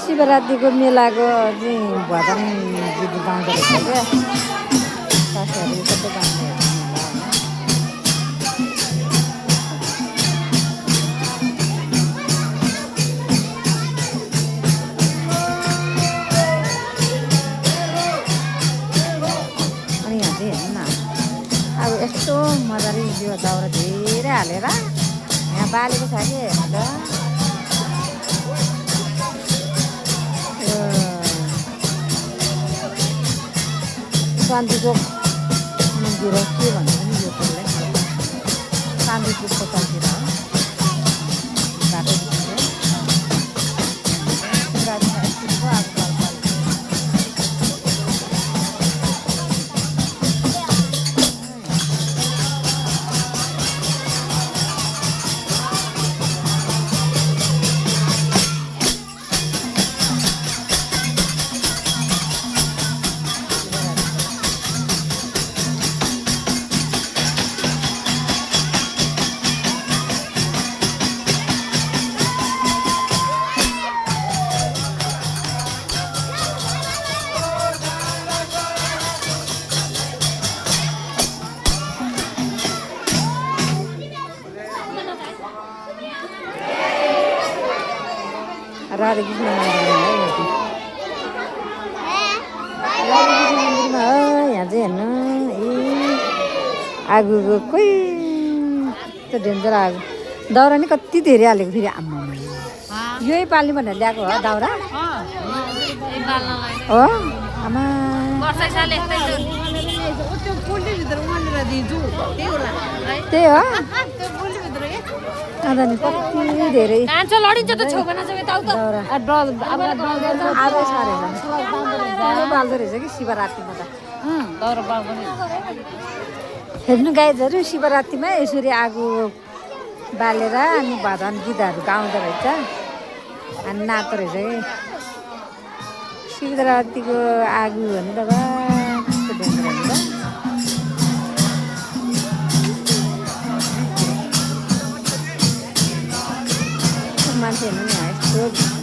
शिवरात्रिको मेलाको चाहिँ भजन गीत गाउँदो रहेछ क्या साथीहरू सबै गाउँदो रहेछ अनि यहाँ चाहिँ हेर्नु न अब यस्तो मजाले यो दाउरा धेरै हालेर यहाँ बालेको छ कि हेर्नु शान्तिचोक मन्दिर के भन्छ नि यो त्यसलाई शान्तिचोकको तलतिर हो बाटो राधाकृष्ण मन्दिरमा हो यहाँ चाहिँ हेर्नु ए आगोको कोही त्यो डेन्जर आगो दाउरा नि कति धेरै हालेको फेरि आम्मा यही पाल्ने भनेर ल्याएको हो दाउरा हो आमा त्यही हो अन्त नि कति धेरै बाल्दो रहेछ कि शिवरात्रिमा त हेर्नु गाइजहरू शिवरात्रिमा यसरी आगो बालेर अनि भजन गीतहरू गाउँदो रहेछ अनि नाच्दो रहेछ कि शिवरात्रिको आगो भन्नु त कस्तो डेन्जर हुन्छ मान्छे हेर्नु नि यस्तो